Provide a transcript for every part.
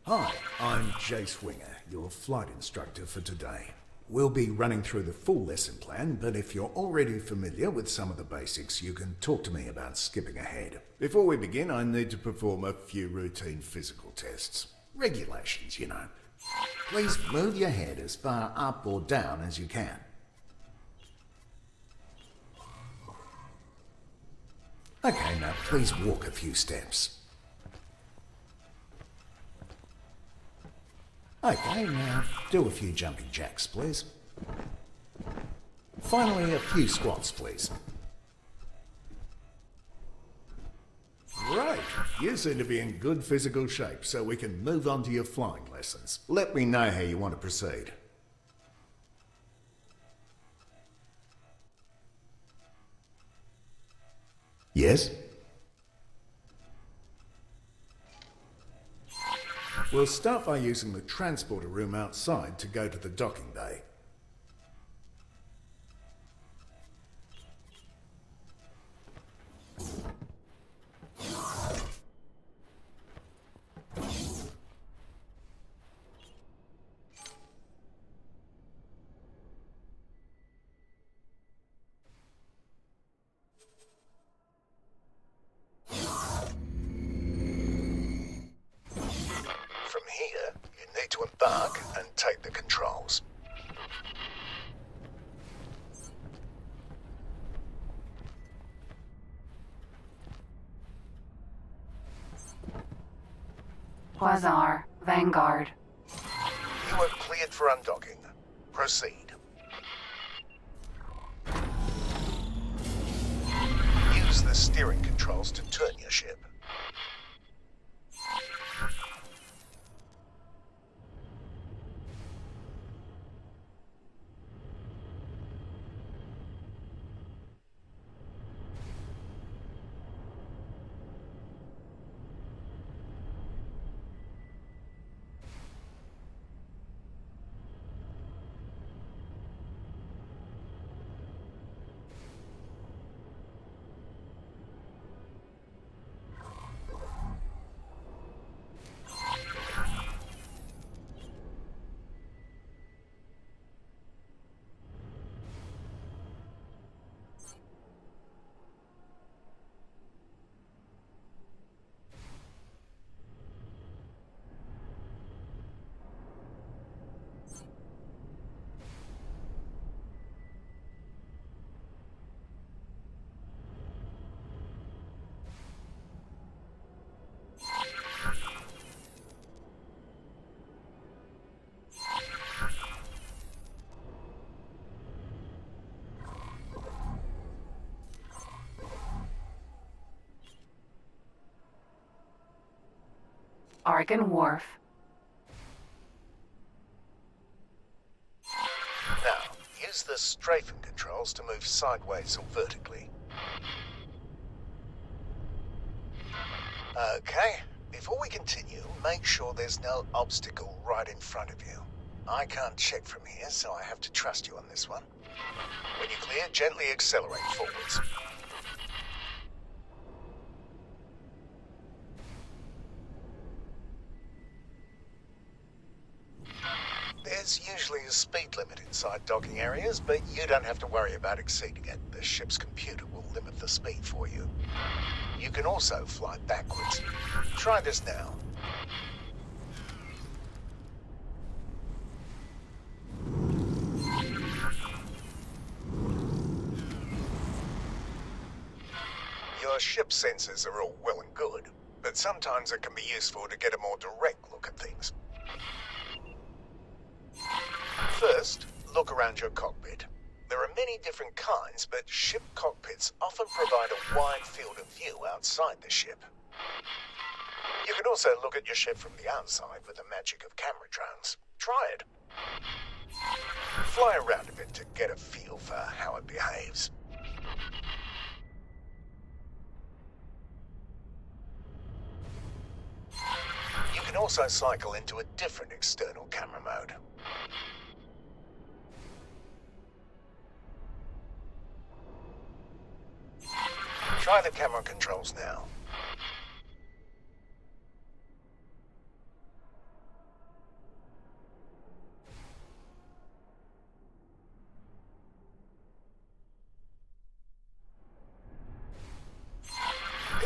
Hi, I'm Jace Winger, your flight instructor for today. We'll be running through the full lesson plan, but if you're already familiar with some of the basics, you can talk to me about skipping ahead. Before we begin, I need to perform a few routine physical tests. Regulations, you know. Please move your head as far up or down as you can. Okay, now please walk a few steps. Okay, now do a few jumping jacks, please. Finally, a few squats, please. Great! You seem to be in good physical shape, so we can move on to your flying lessons. Let me know how you want to proceed. Yes? We'll start by using the transporter room outside to go to the docking bay. From here, you need to embark and take the controls. Quasar, Vanguard. You are cleared for undocking. Proceed. Use the steering controls to turn your ship. Argon Wharf. Now, use the strafing controls to move sideways or vertically. Okay, before we continue, make sure there's no obstacle right in front of you. I can't check from here, so I have to trust you on this one. When you're clear, gently accelerate forwards. There's usually a speed limit inside docking areas, but you don't have to worry about exceeding it. The ship's computer will limit the speed for you. You can also fly backwards. Try this now. Your ship sensors are all well and good, but sometimes it can be useful to get a more direct look at things. First, look around your cockpit. There are many different kinds, but ship cockpits often provide a wide field of view outside the ship. You can also look at your ship from the outside with the magic of camera drones. Try it. Fly around a bit to get a feel for how it behaves. You can also cycle into a different external camera mode. Try the camera controls now.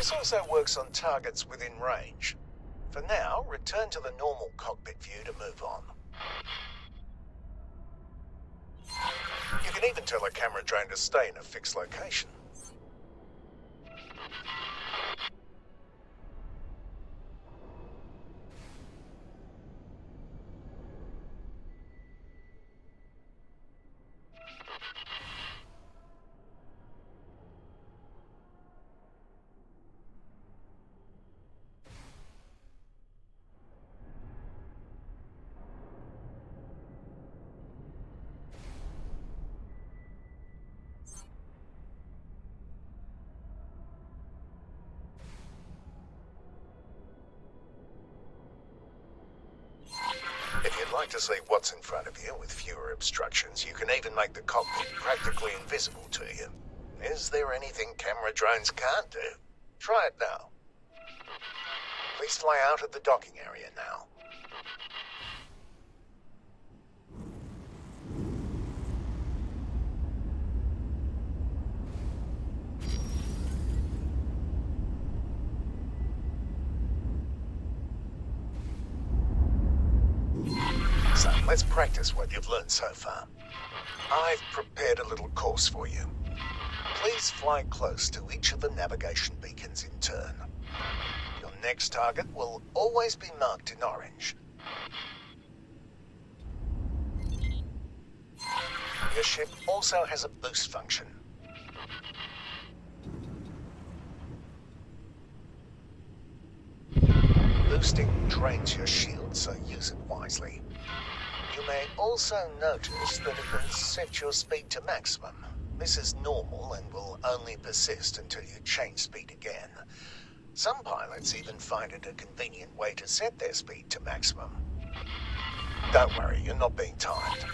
This also works on targets within range. For now, return to the normal cockpit view to move on. You can even tell a camera drone to stay in a fixed location. If you'd like to see what's in front of you with fewer obstructions, you can even make the cockpit practically invisible to you. Is there anything camera drones can't do? Try it now. Please fly out of the docking area now. So let's practice what you've learned so far. I've prepared a little course for you. Please fly close to each of the navigation beacons in turn. Your next target will always be marked in orange. Your ship also has a boost function. Boosting drains your shield, so use it wisely. You may also notice that it will set your speed to maximum. This is normal and will only persist until you change speed again. Some pilots even find it a convenient way to set their speed to maximum. Don't worry, you're not being timed.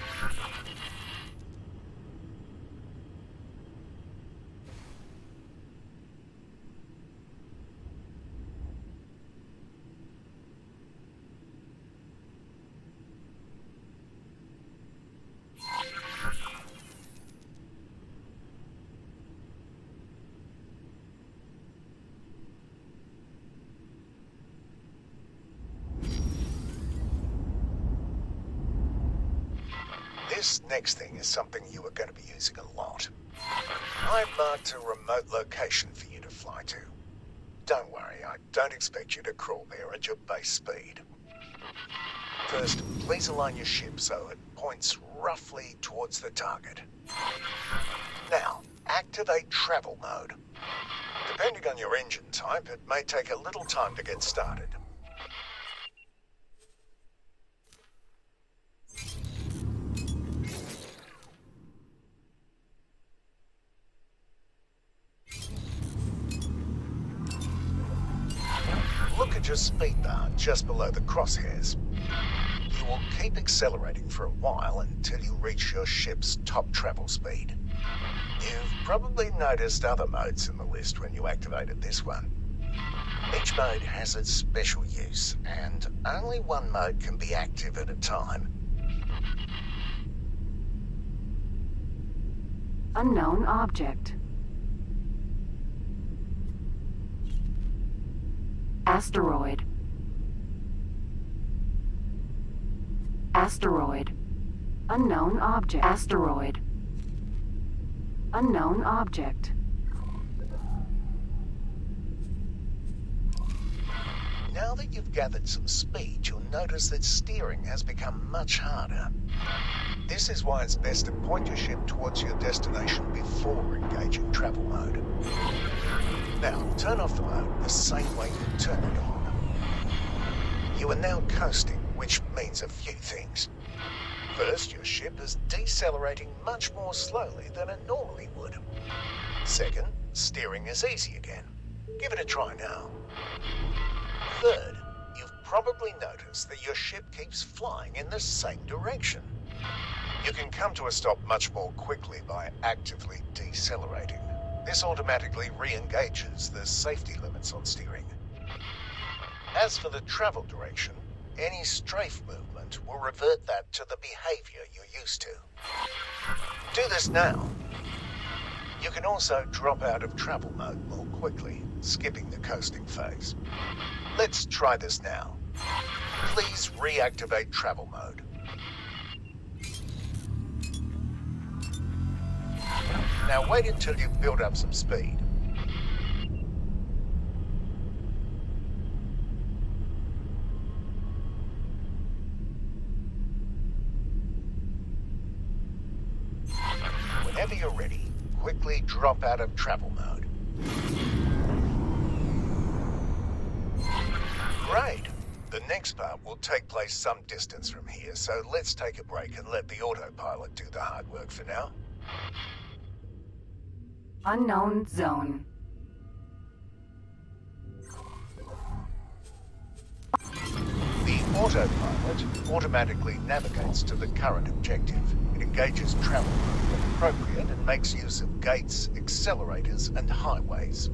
This next thing is something you are going to be using a lot. I've marked a remote location for you to fly to. Don't worry, I don't expect you to crawl there at your base speed. First, please align your ship so it points roughly towards the target. Now, activate travel mode. Depending on your engine type, it may take a little time to get started. Look at your speed bar just below the crosshairs. You will keep accelerating for a while until you reach your ship's top travel speed. You've probably noticed other modes in the list when you activated this one. Each mode has its special use, and only one mode can be active at a time. Unknown object. Asteroid. Asteroid. Unknown object. Asteroid. Unknown object. Now that you've gathered some speed, you'll notice that steering has become much harder. This is why it's best to point your ship towards your destination before engaging travel mode. Now, turn off the mode the same way you turn it on. You are now coasting, which means a few things. First, your ship is decelerating much more slowly than it normally would. Second, steering is easy again. Give it a try now. Third, you've probably noticed that your ship keeps flying in the same direction. You can come to a stop much more quickly by actively decelerating. This automatically re-engages the safety limits on steering. As for the travel direction, any strafe movement will revert that to the behavior you're used to. Do this now. You can also drop out of travel mode more quickly, skipping the coasting phase. Let's try this now. Please reactivate travel mode. Now wait until you've built up some speed. Whenever you're ready, quickly drop out of travel mode. Great. The next part will take place some distance from here, so let's take a break and let the autopilot do the hard work for now. Unknown zone. The autopilot automatically navigates to the current objective. It engages travel mode when appropriate and makes use of gates, accelerators, and highways.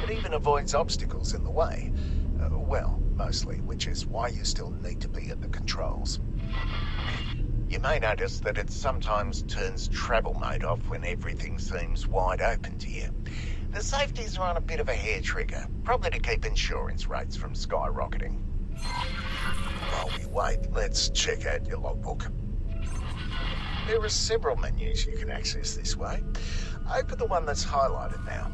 It even avoids obstacles in the way. Well, mostly, which is why you still need to be at the controls. You may notice that it sometimes turns travel mode off when everything seems wide open to you. The safeties are on a bit of a hair trigger, probably to keep insurance rates from skyrocketing. While we wait, let's check out your logbook. There are several menus you can access this way. Open the one that's highlighted now.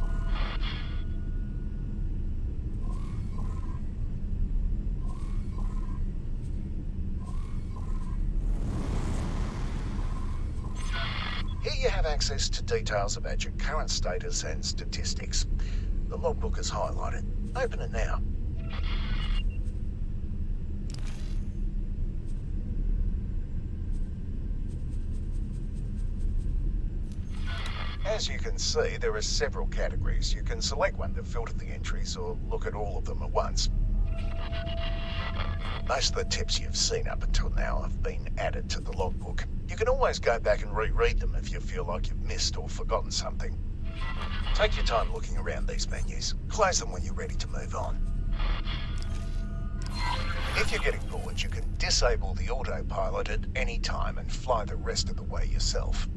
Here you have access to details about your current status and statistics. The logbook is highlighted. Open it now. As you can see, there are several categories. You can select one to filter the entries or look at all of them at once. Most of the tips you've seen up until now have been added to the logbook. You can always go back and reread them if you feel like you've missed or forgotten something. Take your time looking around these menus. Close them when you're ready to move on. If you're getting bored, you can disable the autopilot at any time and fly the rest of the way yourself.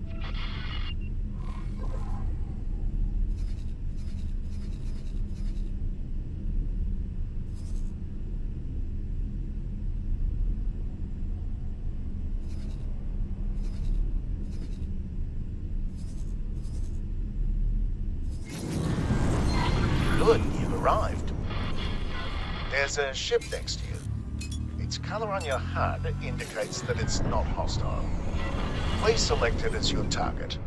Good, you've arrived. There's a ship next to you. Its color on your HUD indicates that it's not hostile. Please select it as your target.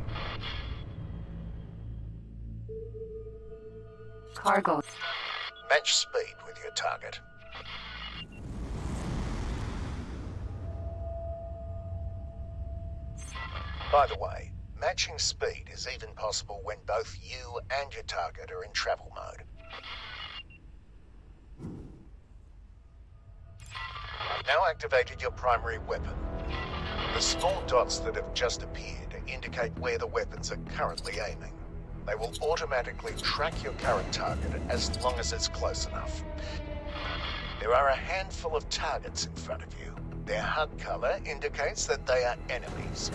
Cargo. Match speed with your target. By the way, matching speed is even possible when both you and your target are in travel mode. I've now activated your primary weapon. The small dots that have just appeared indicate where the weapons are currently aiming. They will automatically track your current target as long as it's close enough. There are a handful of targets in front of you. Their HUD color indicates that they are enemies.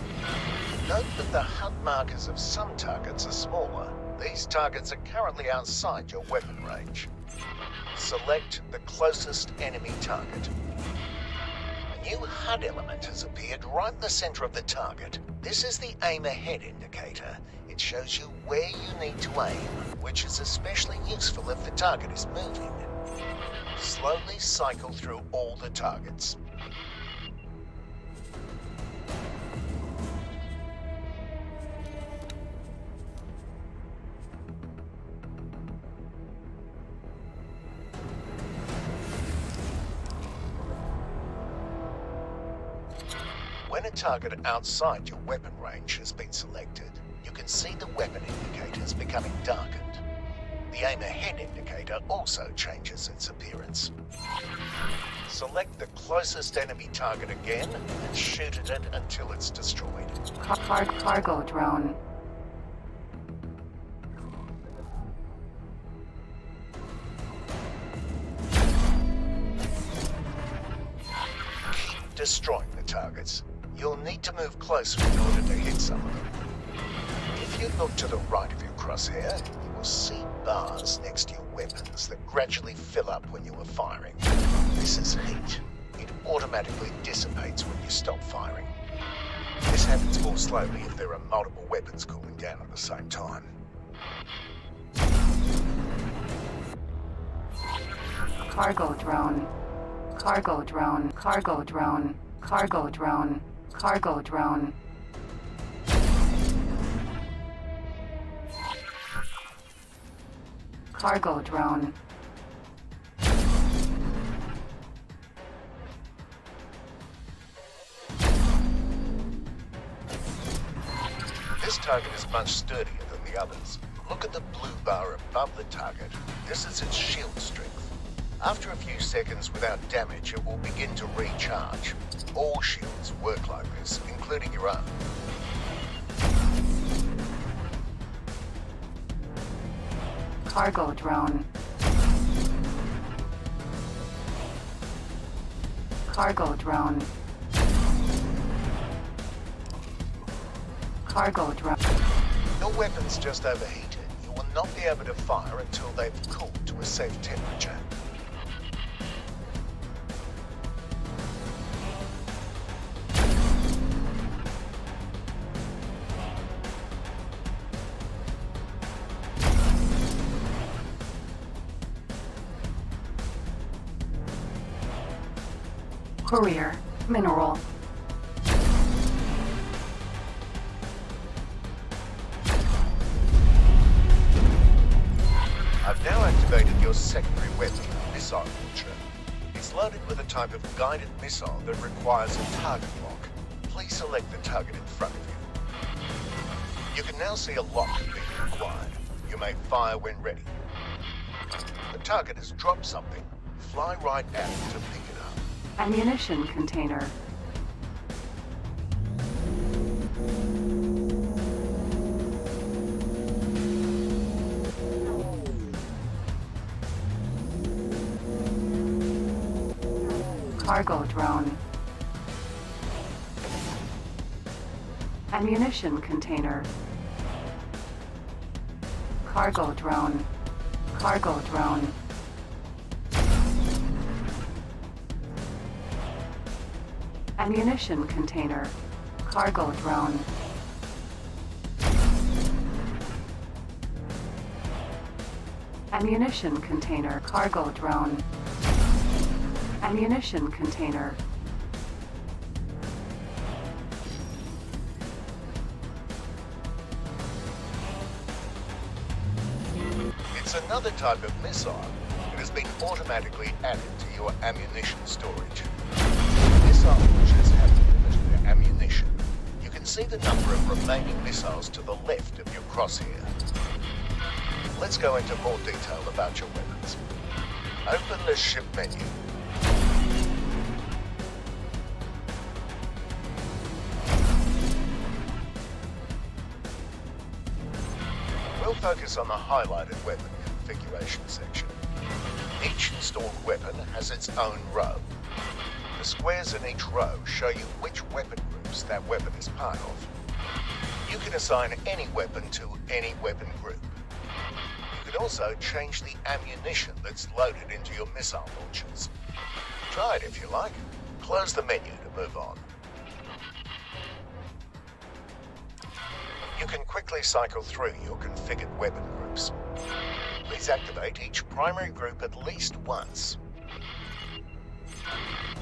Note that the HUD markers of some targets are smaller. These targets are currently outside your weapon range. Select the closest enemy target. A new HUD element has appeared right in the center of the target. This is the aim ahead indicator. It shows you where you need to aim, which is especially useful if the target is moving. Slowly cycle through all the targets. When a target outside your weapon range has been selected, you can see the weapon indicators becoming darkened. The aim ahead indicator also changes its appearance. Select the closest enemy target again and shoot at it until it's destroyed. Cargo drone. Keep destroying the targets. You'll need to move closer in order to hit some of them. If If you look to the right of your crosshair, you will see bars next to your weapons that gradually fill up when you are firing. This is heat. It automatically dissipates when you stop firing. This happens more slowly if there are multiple weapons cooling down at the same time. Cargo drone. Cargo drone. Cargo drone. Cargo drone. Cargo drone. Cargo drone. This target is much sturdier than the others. Look at the blue bar above the target. This is its shield strength. After a few seconds without damage, it will begin to recharge. All shields work like this, including your own. Cargo drone. Cargo drone. Cargo drone. Your weapon's just overheated. You will not be able to fire until they've cooled to a safe temperature. Courier. Mineral. I've now activated your secondary weapon, missile launcher. It's loaded with a type of guided missile that requires a target lock. Please select the target in front of you. You can now see a lock being required. You may fire when ready. The target has dropped something. Fly right at it to pick it up. Ammunition container. Cargo drone. Ammunition container. Cargo drone. Cargo drone. Ammunition container. Cargo drone. Ammunition container. Cargo drone. Ammunition container. It's another type of missile. It has been automatically added to your ammunition storage. Missile launchers have limited ammunition. You can see the number of remaining missiles to the left of your crosshair. Let's go into more detail about your weapons. Open the ship menu. We'll focus on the highlighted weapon configuration section. Each installed weapon has its own row. The squares in each row show you which weapon groups that weapon is part of. You can assign any weapon to any weapon group. You can also change the ammunition that's loaded into your missile launchers. Try it if you like. Close the menu to move on. You can quickly cycle through your configured weapon groups. Please activate each primary group at least once.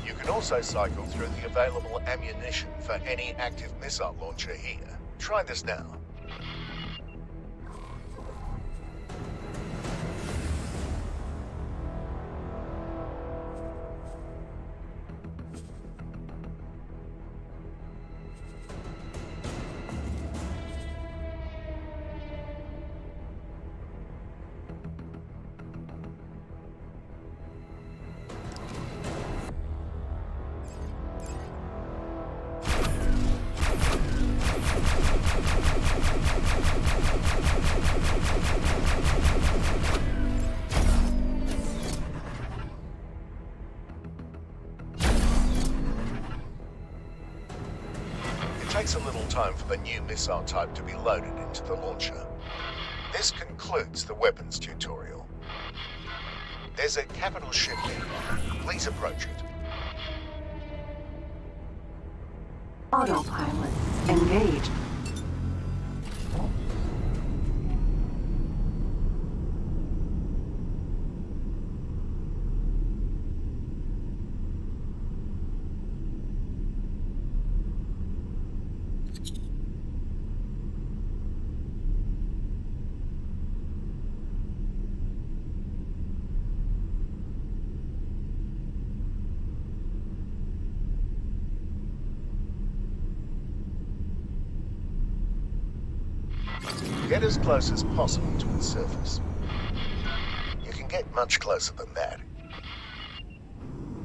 You can also cycle through the available ammunition for any active missile launcher here. Try this now. It takes a little time for the new missile type to be loaded into to the launcher. This concludes the weapons tutorial. There's a capital ship nearby. Please approach it. Autopilot engaged. Get as close as possible to its surface. You can get much closer than that.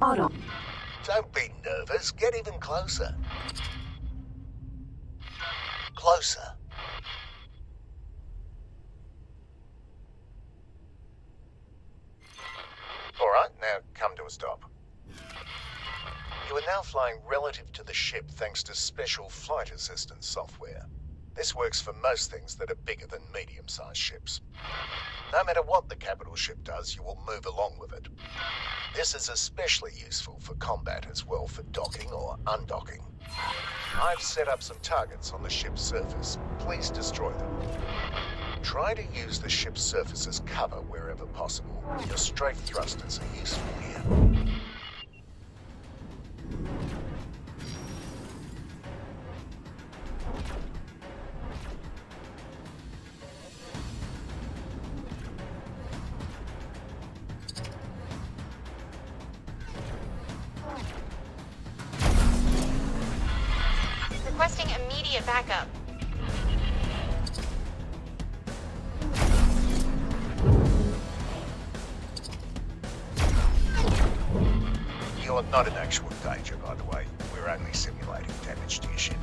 Auto. Don't be nervous, get even closer. Closer. Alright, now come to a stop. You are now flying relative to the ship thanks to special flight assistance software. This works for most things that are bigger than medium-sized ships. No matter what the capital ship does, you will move along with it. This is especially useful for combat as well for docking or undocking. I've set up some targets on the ship's surface. Please destroy them. Try to use the ship's surface as cover wherever possible. Your strafe thrusters are useful here. Requesting immediate backup. You're not in actual danger, by the way. We're only simulating damage to your ship.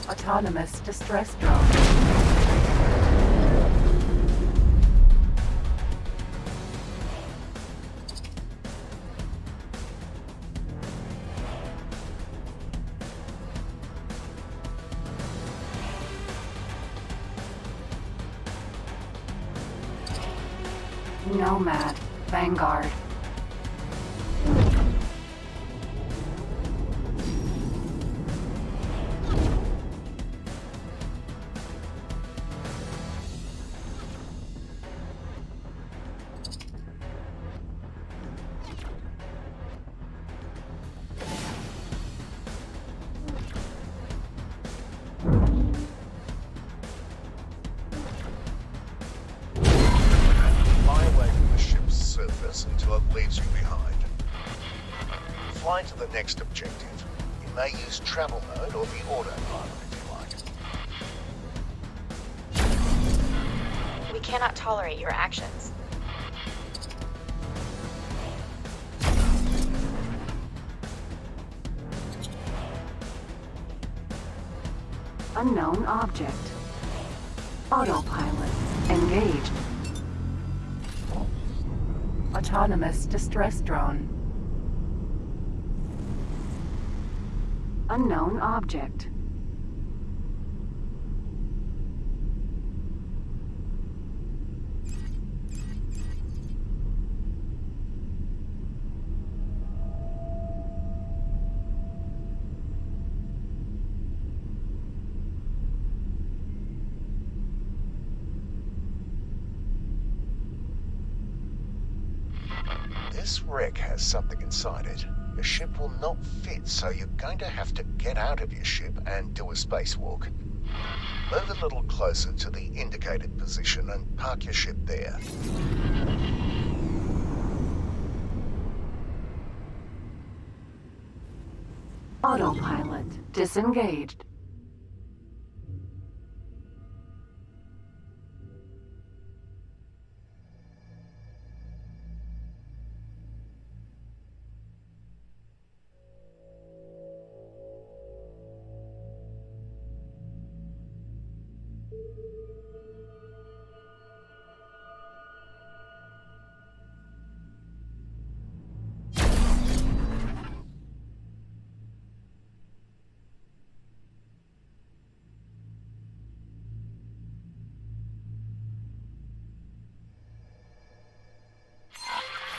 Autonomous distress drone. Nomad Vanguard. Fly away from the ship's surface until it leaves you behind. Fly to the next objective. You may use travel mode or the autopilot if you like. We cannot tolerate your actions. Unknown object. Autopilot engaged. Autonomous distress drone. Unknown object. This wreck has something inside it. Your ship will not fit, so you're going to have to get out of your ship and do a spacewalk. Move a little closer to the indicated position and park your ship there. Autopilot disengaged.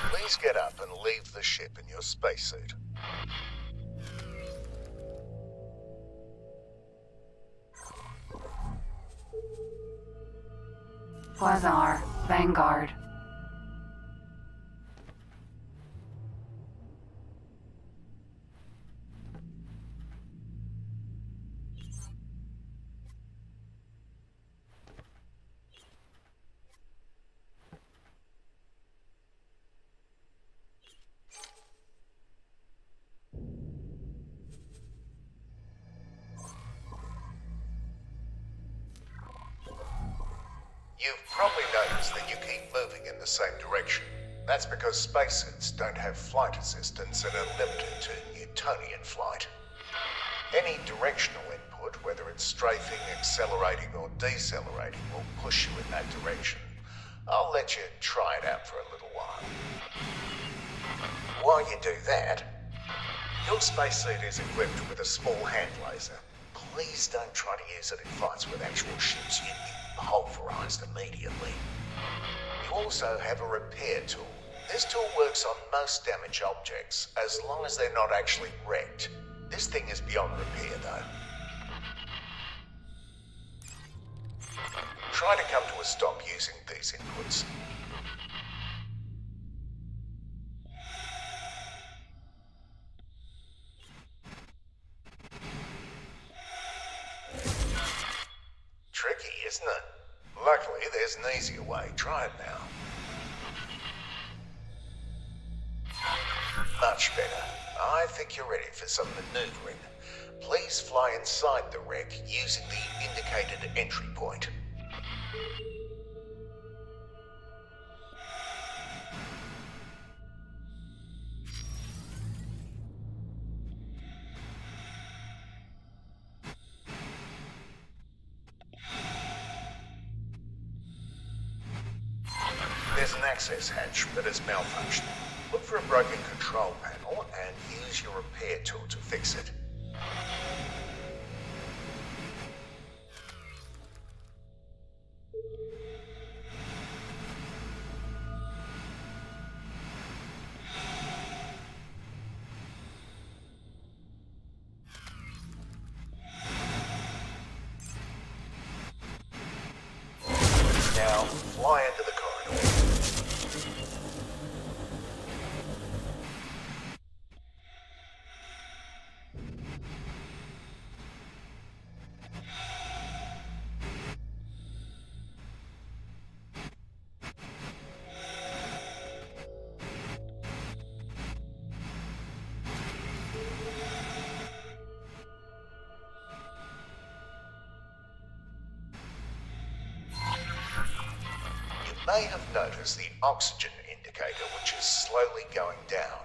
Please get up and leave the ship in your spacesuit. Quasar, Vanguard. You've probably noticed that you keep moving in the same direction. That's because spacesuits don't have flight assistance and are limited to Newtonian flight. Any directional input, whether it's strafing, accelerating or decelerating, will push you in that direction. I'll let you try it out for a little while. While you do that, your spacesuit is equipped with a small hand laser. Please don't try to use it in fights with actual ships. You'd be pulverized immediately. You also have a repair tool. This tool works on most damaged objects, as long as they're not actually wrecked. This thing is beyond repair, though. Try to come to a stop using these inputs. Tricky, isn't it? Luckily, there's an easier way. Try it now. Much better. I think you're ready for some maneuvering. Please fly inside the wreck using the indicated entry point. There's an access hatch, but it's malfunctioning. Look for a broken control panel and use your repair tool to fix it. Now, fly into the corridor. You may have noticed the oxygen indicator, which is slowly going down.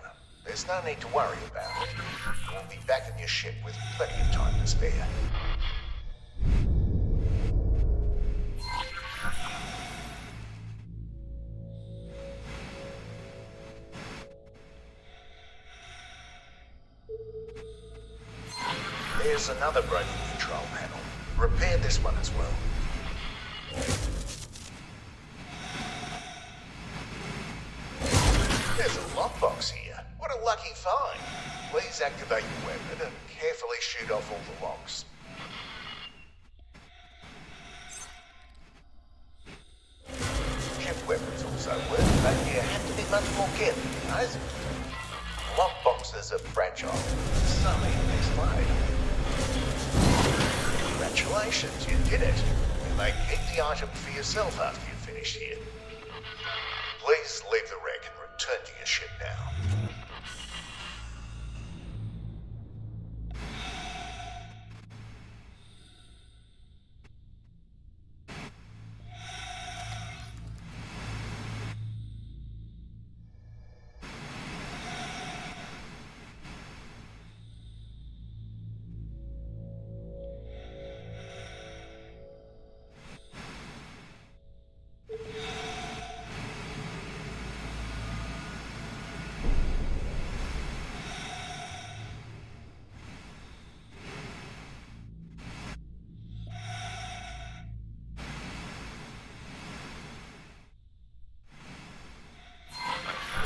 There's no need to worry about it. You'll be back in your ship with plenty of time to spare. There's another broken control panel. Repair this one as well. There's a lockbox here. What a lucky find. Please activate your weapon and carefully shoot off all the locks. Ship weapons also work, but you have to be much more careful, guys. Lockboxes are fragile. Some even explode. Congratulations, you did it. You may keep the item for yourself after you've finished here. Please leave the wreck and return to your ship now.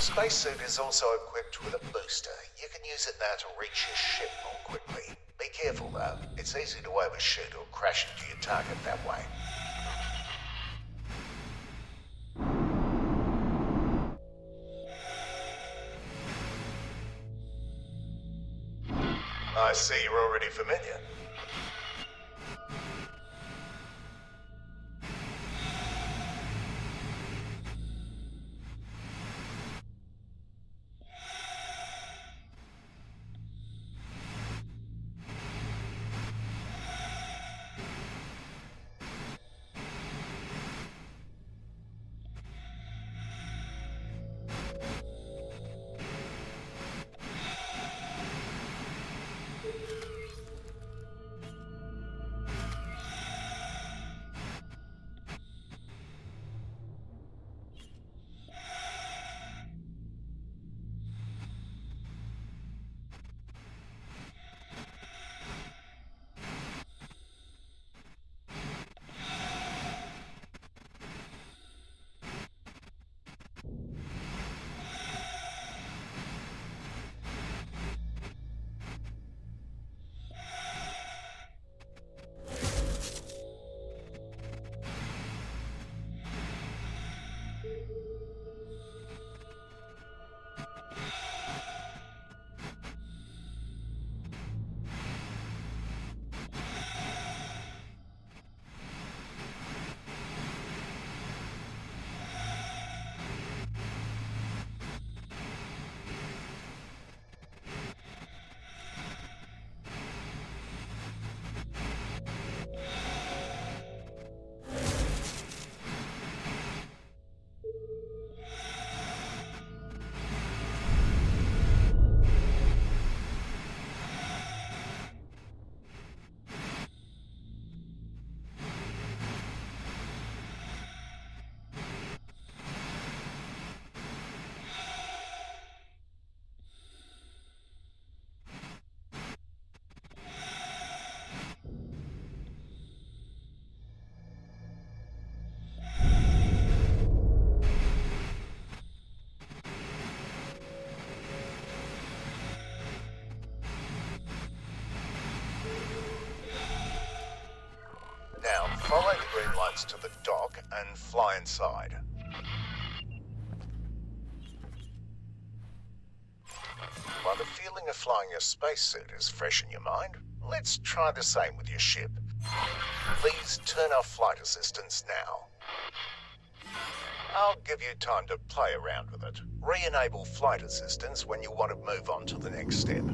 spacesuit is also equipped with a booster. You can use it now to reach your ship more quickly. Be careful though, it's easy to overshoot or crash into your target that way. I see you're already familiar. Now, follow the green lights to the dock and fly inside. While the feeling of flying your spacesuit is fresh in your mind, let's try the same with your ship. Please turn off flight assistance now. I'll give you time to play around with it. Re-enable flight assistance when you want to move on to the next step.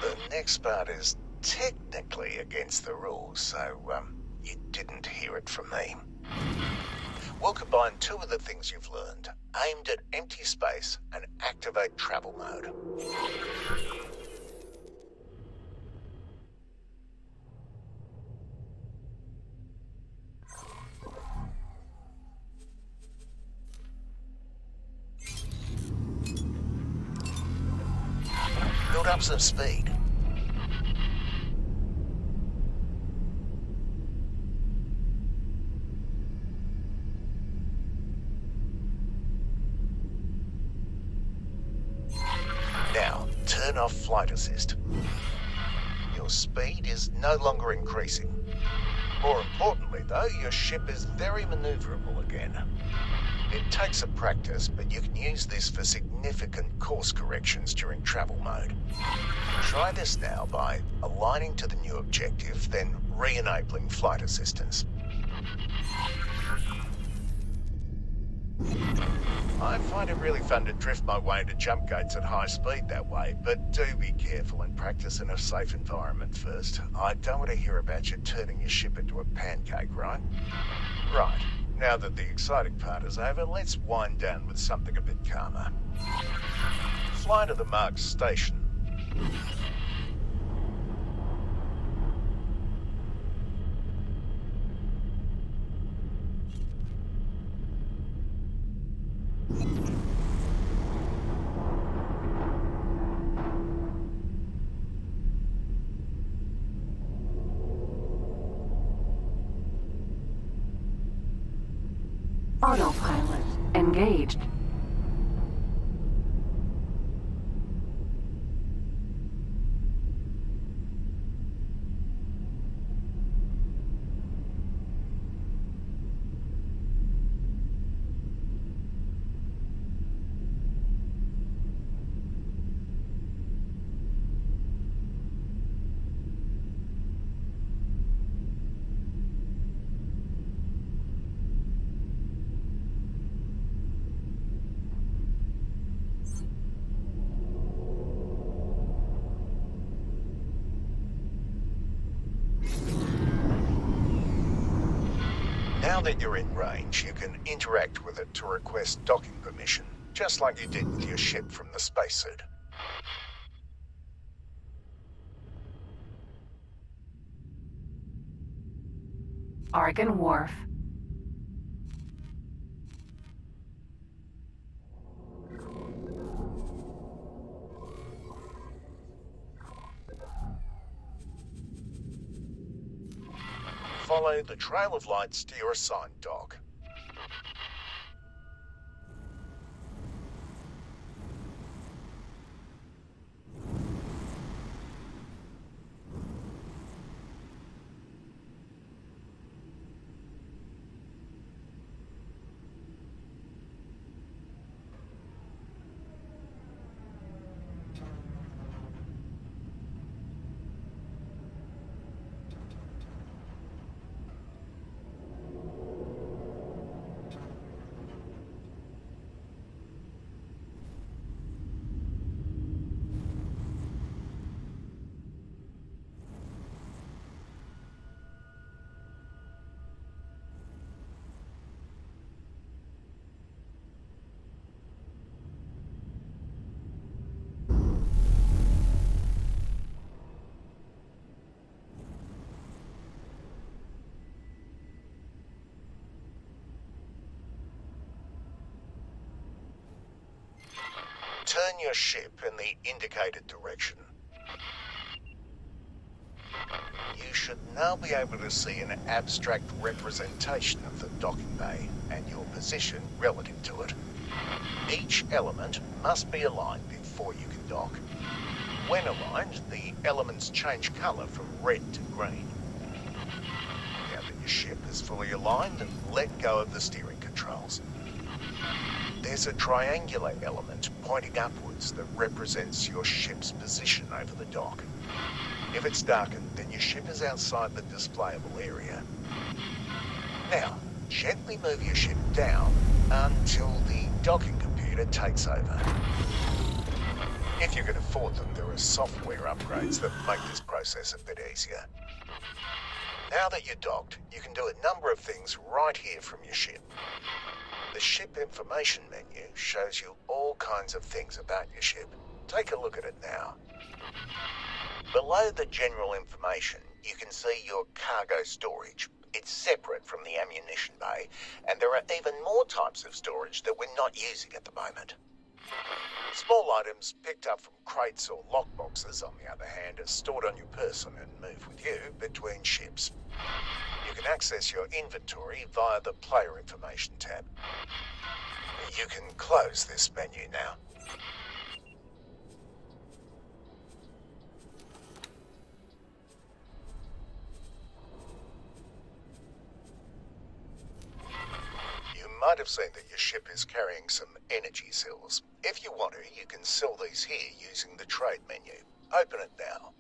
The next part is technically against the rules, so you didn't hear it from me. We'll combine two of the things you've learned, aimed at empty space, and activate travel mode. Build up some speed. Now, turn off flight assist. Your speed is no longer increasing. More importantly, though, your ship is very maneuverable again. It takes a practice, but you can use this for significant course corrections during travel mode. Try this now by aligning to the new objective, then re-enabling flight assistance. I find it really fun to drift my way into jump gates at high speed that way, but do be careful and practice in a safe environment first. I don't want to hear about you turning your ship into a pancake, right? Right. Now that the exciting part is over, let's wind down with something a bit calmer. Fly to the marked station. Autopilot engaged. Now that you're in range, you can interact with it to request docking permission, just like you did with your ship from the spacesuit. Argon Wharf. Follow the trail of lights to your assigned dock. Turn your ship in the indicated direction. You should now be able to see an abstract representation of the docking bay and your position relative to it. Each element must be aligned before you can dock. When aligned, the elements change colour from red to green. Now that your ship is fully aligned, let go of the steering controls. There's a triangular element pointing upwards that represents your ship's position over the dock. If it's darkened, then your ship is outside the displayable area. Now, gently move your ship down until the docking computer takes over. If you can afford them, there are software upgrades that make this process a bit easier. Now that you're docked, you can do a number of things right here from your ship. The ship information menu shows you all kinds of things about your ship. Take a look at it now. Below the general information, you can see your cargo storage. It's separate from the ammunition bay, and there are even more types of storage that we're not using at the moment. Small items picked up from crates or lockboxes, on the other hand, are stored on your person and move with you between ships. You can access your inventory via the Player Information tab. You can close this menu now. You might have seen that your ship is carrying some energy cells. If you want to, you can sell these here using the trade menu. Open it now.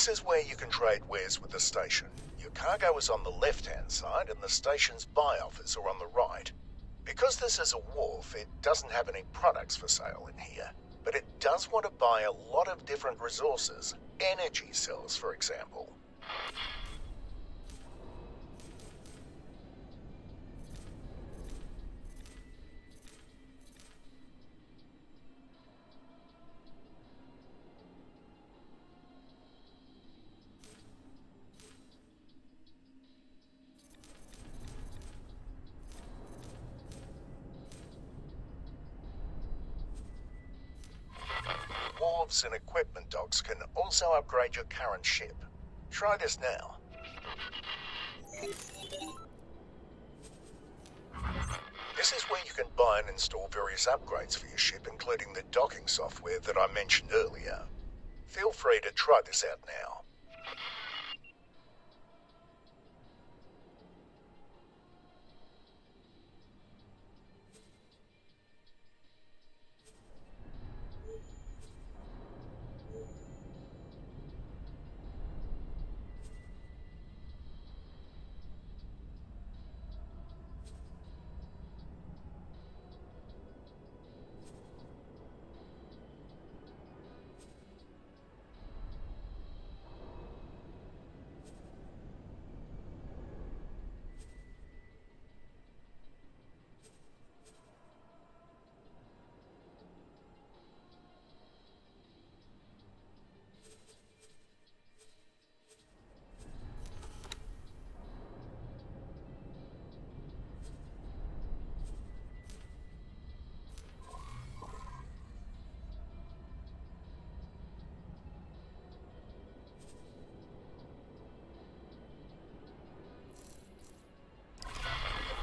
This is where you can trade wares with the station. Your cargo is on the left-hand side and the station's buy offers are on the right. Because this is a wharf, it doesn't have any products for sale in here, but it does want to buy a lot of different resources. Energy cells, for example. Wharves and equipment docks can also upgrade your current ship. Try this now. This is where you can buy and install various upgrades for your ship, including the docking software that I mentioned earlier. Feel free to try this out now.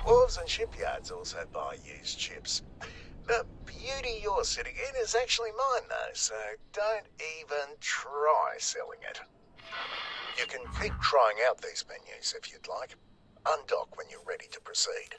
Wharves and shipyards also buy used ships. The beauty you're sitting in is actually mine though, so don't even try selling it. You can keep trying out these menus if you'd like. Undock when you're ready to proceed.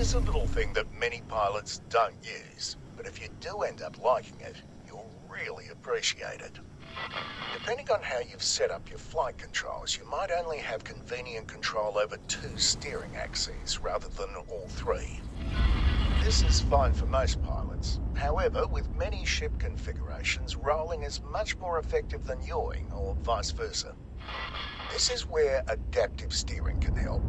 is a little thing that many pilots don't use, but if you do end up liking it, you'll really appreciate it. Depending on how you've set up your flight controls, you might only have convenient control over 2 steering axes rather than all 3. This is fine for most pilots. However, with many ship configurations, rolling is much more effective than yawing, or vice versa. This is where adaptive steering can help.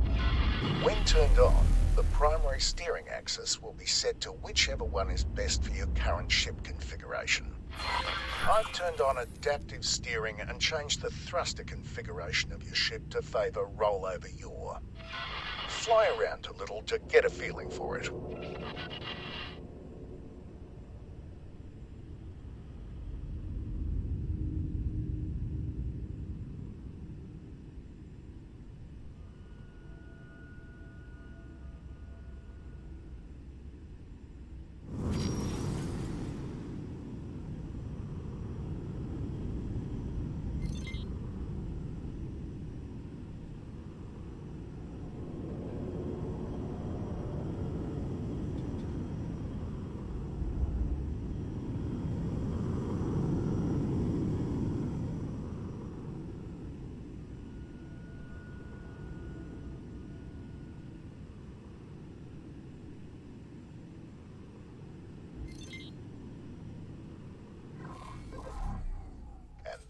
When turned on, the primary steering axis will be set to whichever one is best for your current ship configuration. I've turned on adaptive steering and changed the thruster configuration of your ship to favour rollover yaw. Fly around a little to get a feeling for it.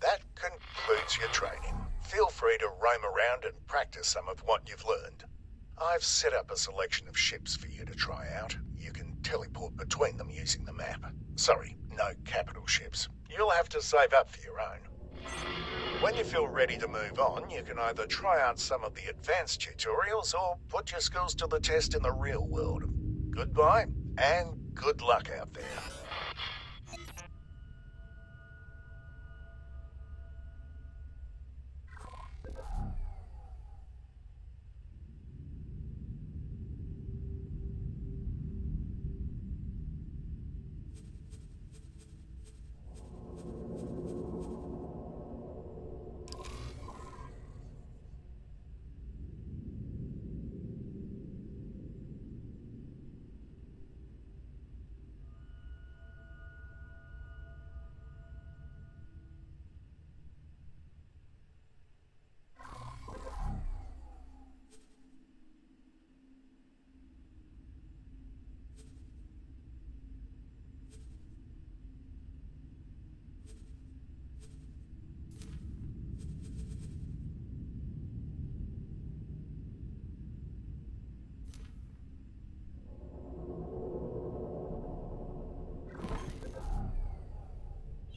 That concludes your training. Feel free to roam around and practice some of what you've learned. I've set up a selection of ships for you to try out. You can teleport between them using the map. Sorry, no capital ships. You'll have to save up for your own. When you feel ready to move on, you can either try out some of the advanced tutorials or put your skills to the test in the real world. Goodbye, and good luck out there.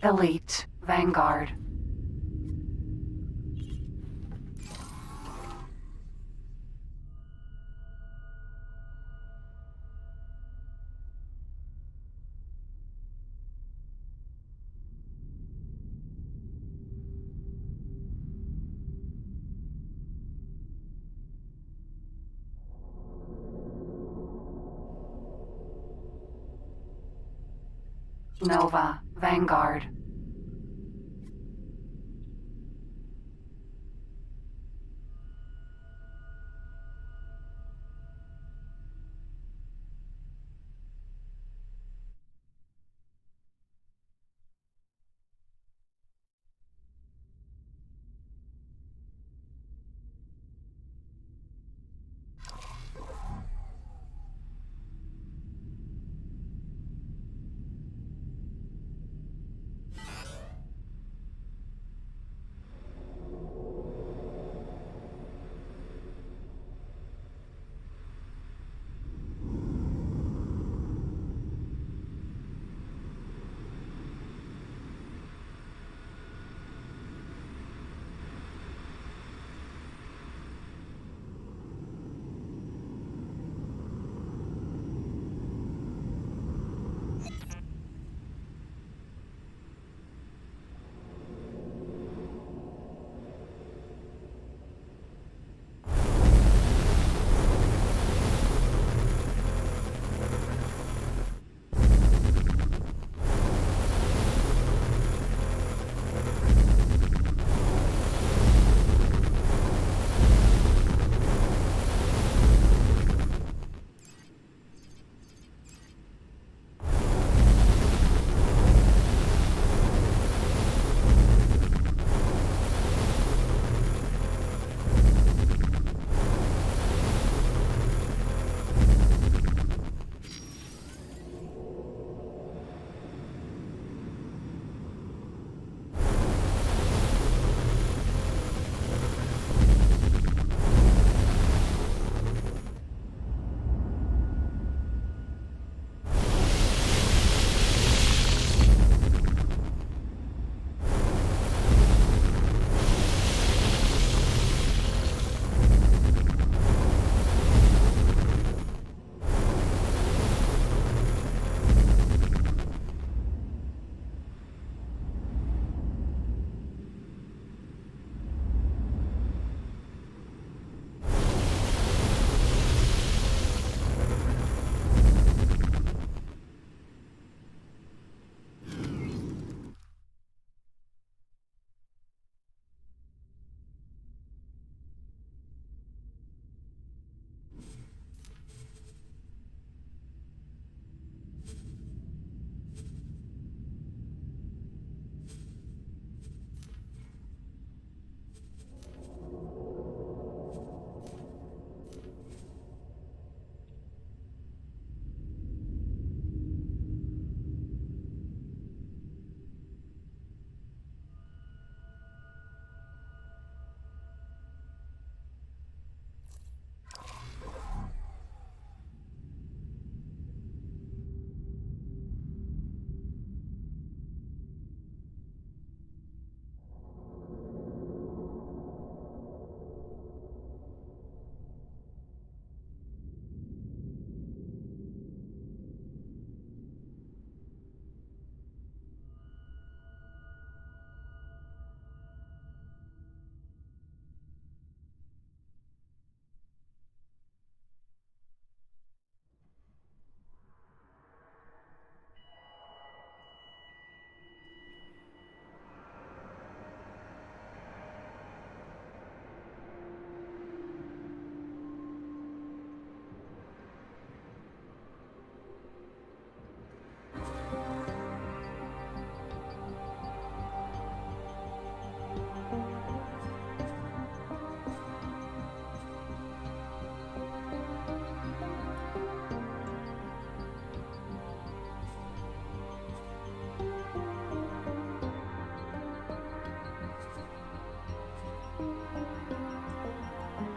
Elite Vanguard. Nova Vanguard.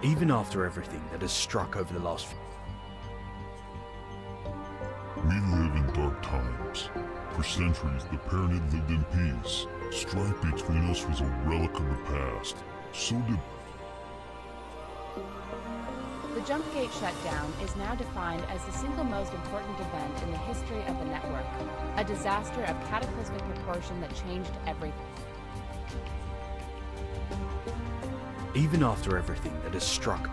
Even after everything that has struck over the last few... We live in dark times. For centuries, the pair had lived in peace. Strife between us was a relic of the past. So did... The Jumpgate shutdown is now defined as the single most important event in the history of the network, a disaster of cataclysmic proportion that changed everything. Even after everything that has struck...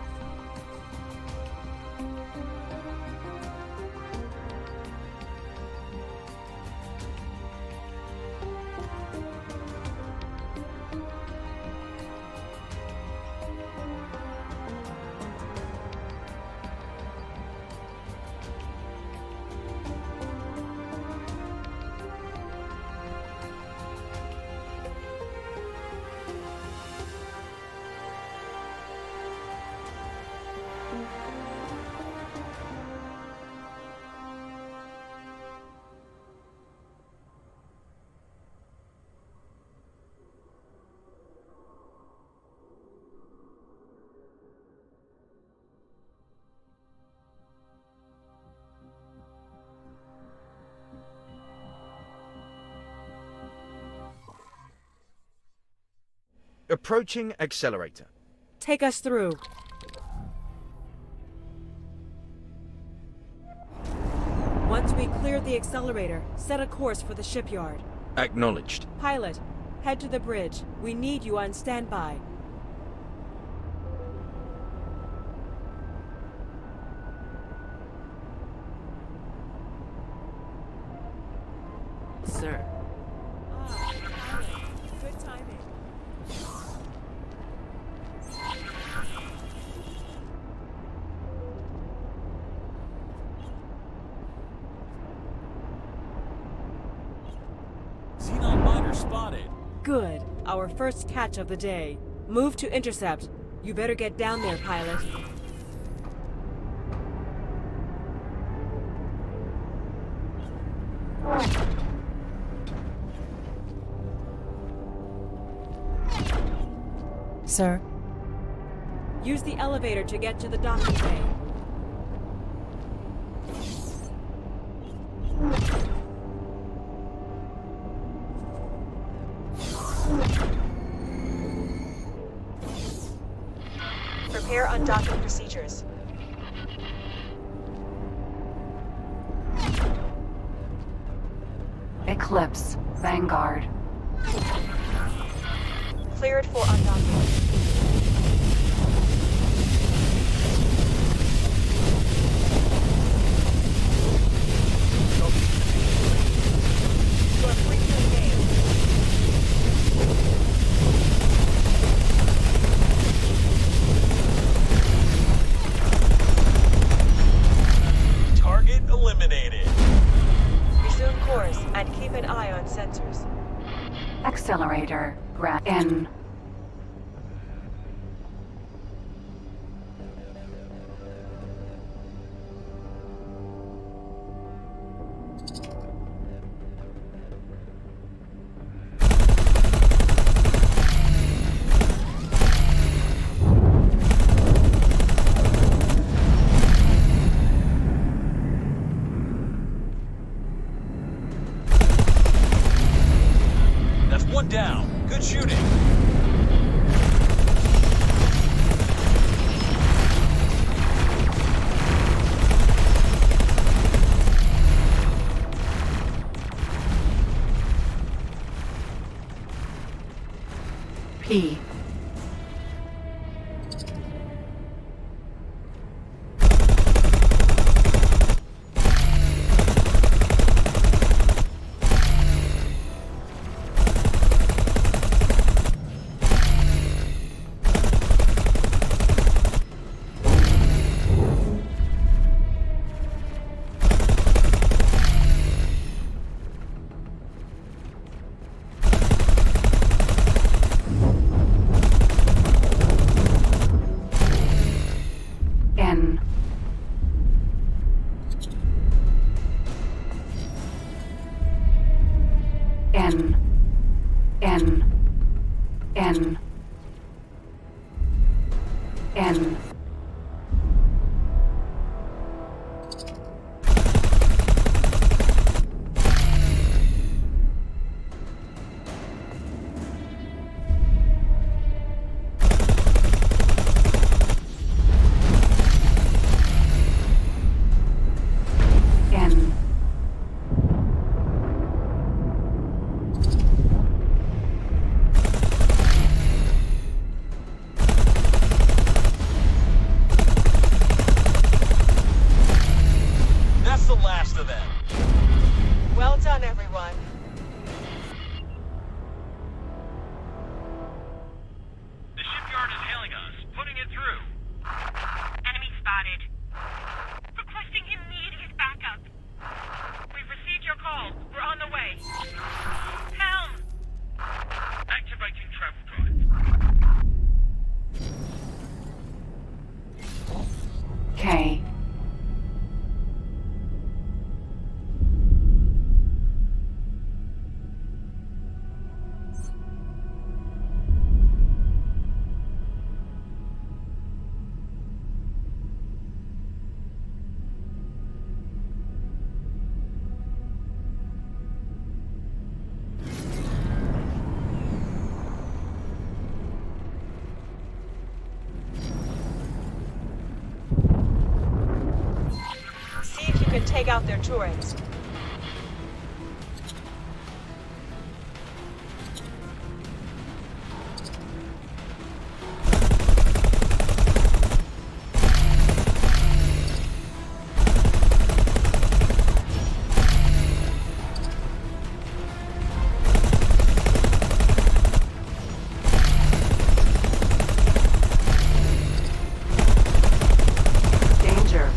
Approaching accelerator. Take us through. Once we clear the accelerator, set a course for the shipyard. Acknowledged. Pilot, head to the bridge. We need you on standby. Sir. Good timing. Xenon miner spotted. Good. Our first catch of the day. Move to intercept. You better get down there, pilot. Sir, Use the elevator to get to the docking bay. Prepare undocking procedures. Eclipse, Vanguard. Cleared for undocking. You are free to engage. Target eliminated. Resume course and keep an eye on sensors. Accelerator, in. That's one down. Good shooting. N. N. That's the last of them. Well done, everyone. The shipyard is hailing us, putting it through. Enemy spotted. Requesting immediate backup. We've received your call. We're on the way. Helm! Activating travel drive. K. See if you can take out their turrets. Danger.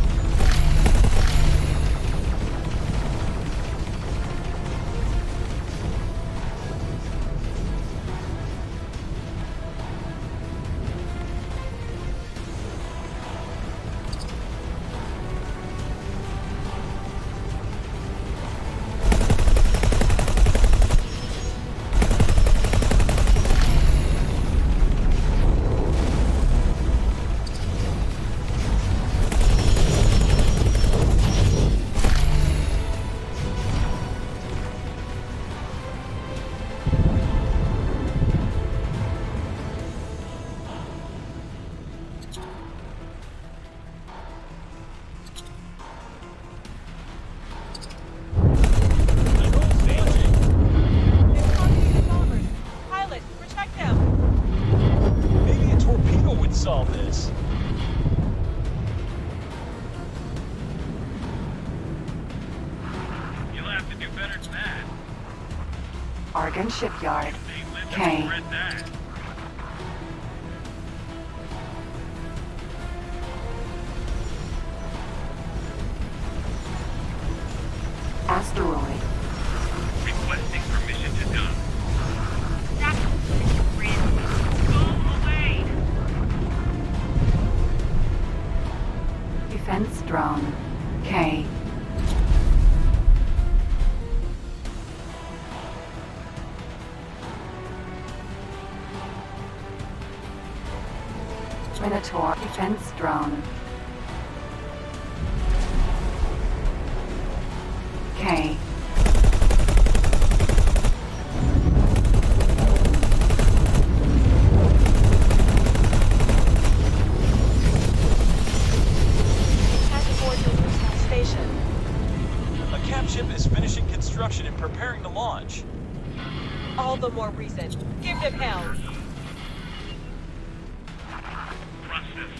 Pilot, protect them! Maybe a torpedo would solve this. You'll have to do better than that. Argon Shipyard. They live to K. regret that. Asteroid. Requesting permission to dock. That's grid. Go away! Defense drone. K. Minotaur defense drone. K. Attack aboard your Rusak station. A cap ship is finishing construction and preparing to launch. All the more reason. Give them hell. Process this.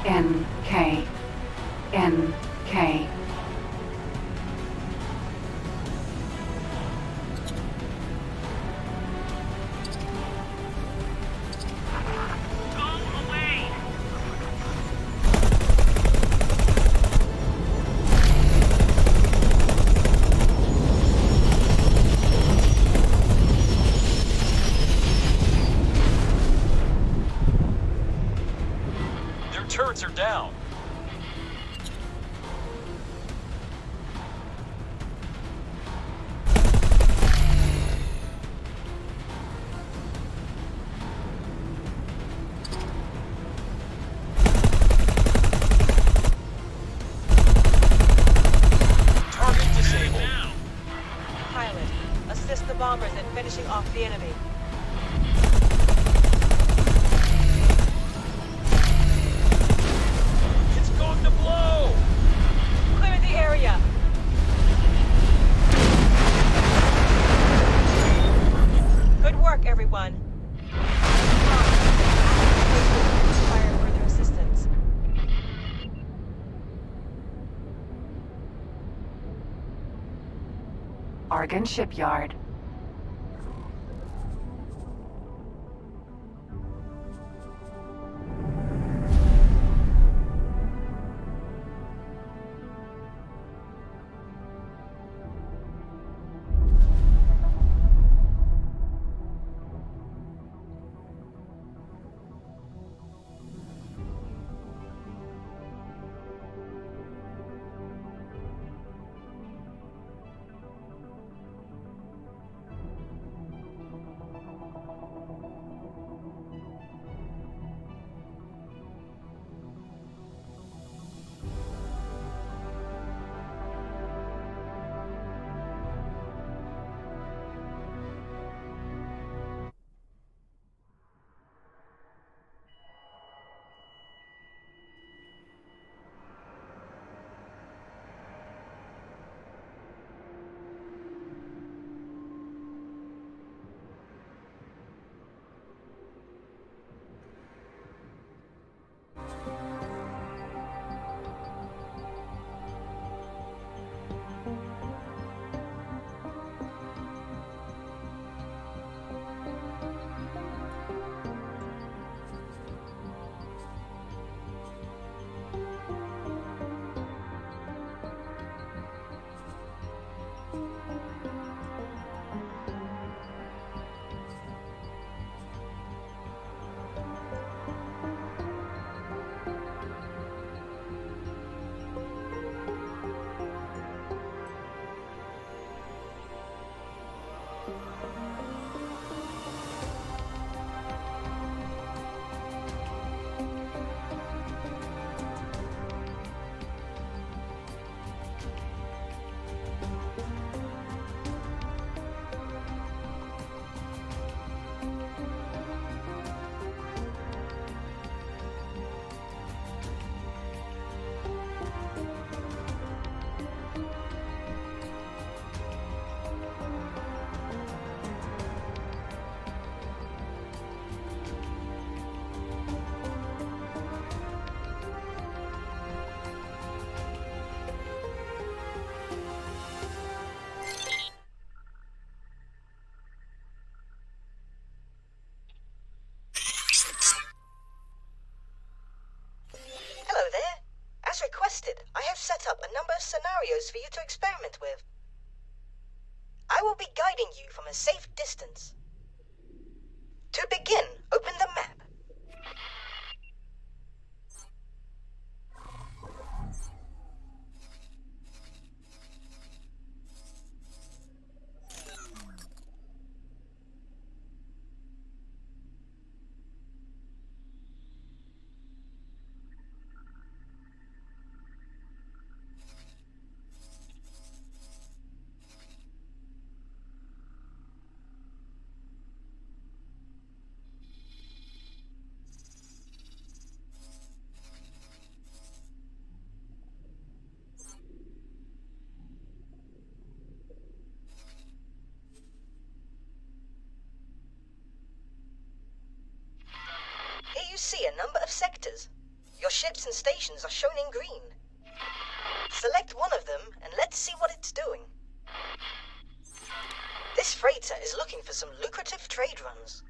NK. NK. Go away! Their turrets are down. Target disabled. Pilot, assist the bombers in finishing off the enemy. It's going to blow! Clear the area! Good work, everyone. Require further assistance. Argon Shipyard. As requested, I have set up a number of scenarios for you to experiment with. I will be guiding you from a safe distance. To begin, open the map. Here you see a number of sectors. Your ships and stations are shown in green. Select one of them and let's see what it's doing. This freighter is looking for some lucrative trade runs.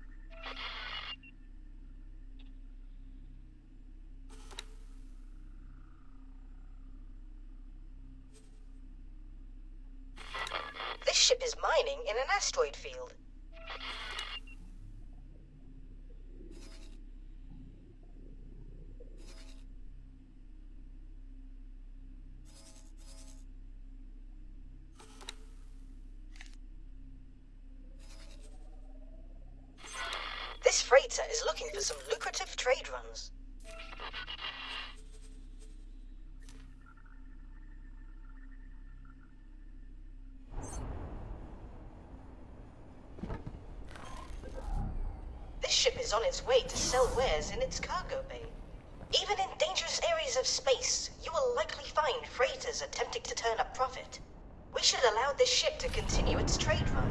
This ship is mining in an asteroid field. This freighter is looking for some lucrative trade runs. This ship is on its way to sell wares in its cargo bay. Even in dangerous areas of space, you will likely find freighters attempting to turn a profit. We should allow this ship to continue its trade run.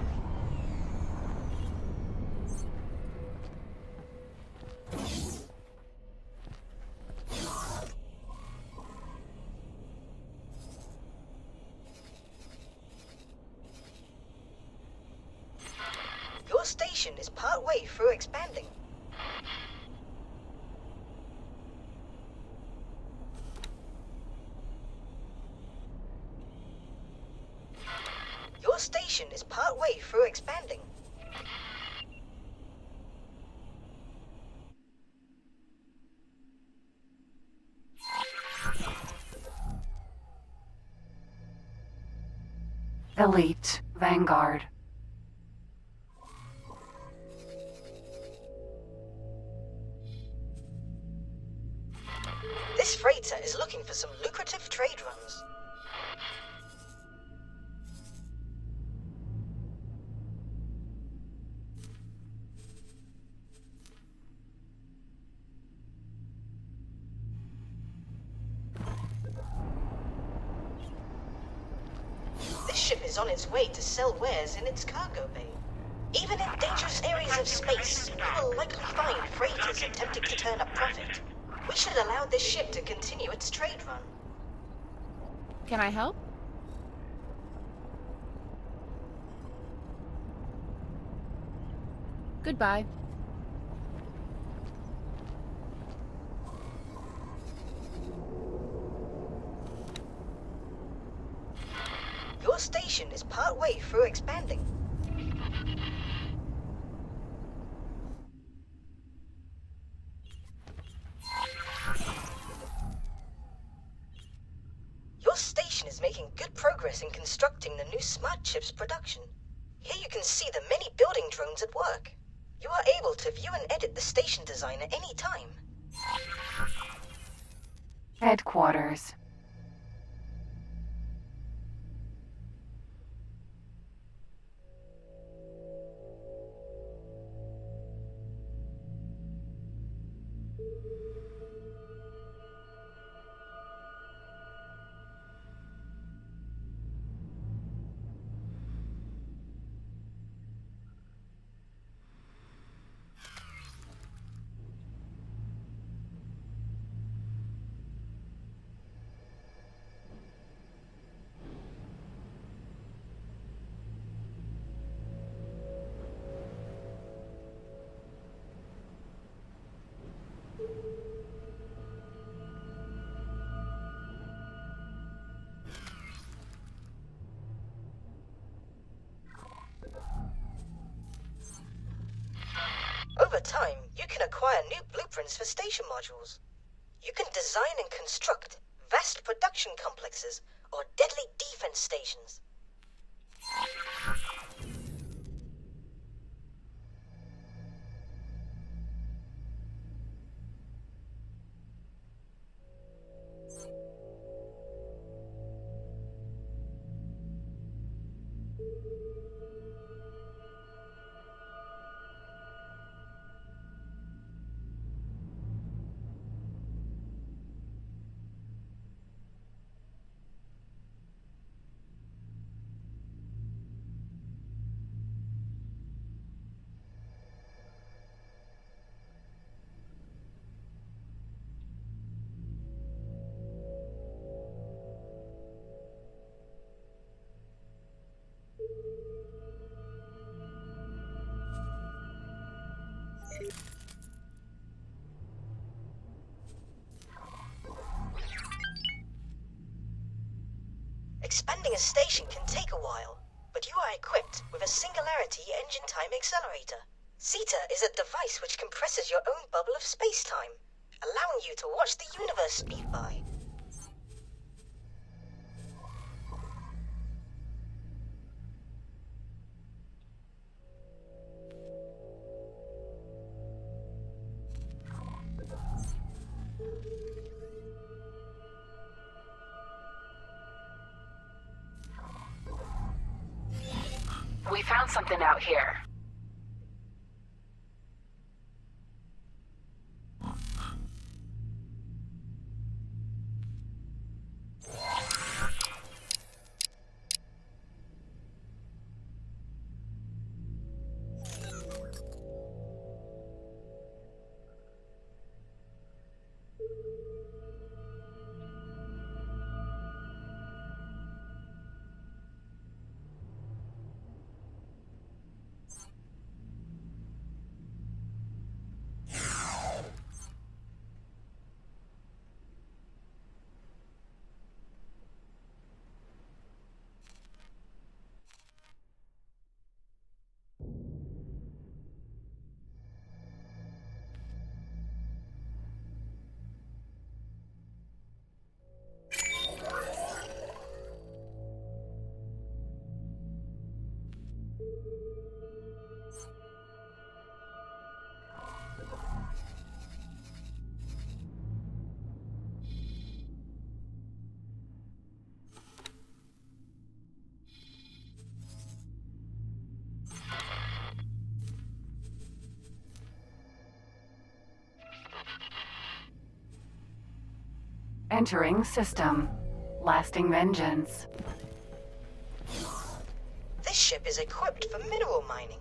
Your station is partway through expanding. Your station is partway through expanding. Elite Vanguard. This freighter is looking for some lucrative trade runs. This ship is on its way to sell wares in its cargo bay. Even in dangerous areas of space, you will likely find freighters attempting to turn a profit. We should allow this ship to continue its trade run. Can I help? Goodbye. Your station is partway through expanding. Your station is making good progress in constructing the new smart chips production. Here you can see the many building drones at work. You are able to view and edit the station design at any time. Headquarters. Over time, you can acquire new blueprints for station modules. You can design and construct vast production complexes or deadly defense stations. Expanding a station can take a while, but you are equipped with a Singularity Engine Time Accelerator. Zeta is a device which compresses your own bubble of space-time, allowing you to watch the universe speed by. We found something out here. Entering system. Lasting vengeance. This ship is equipped for mineral mining.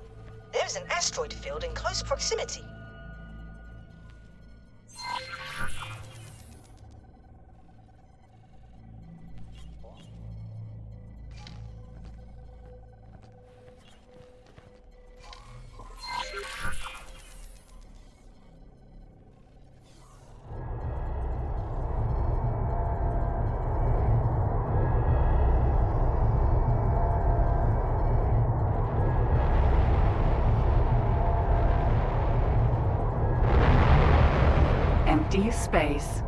There's an asteroid field in close proximity. Empty space.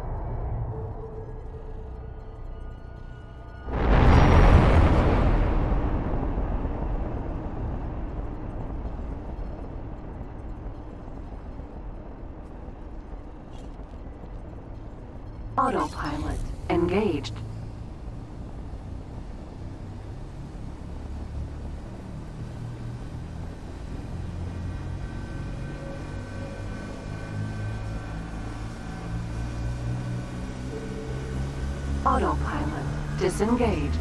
Autopilot engaged. Autopilot disengaged.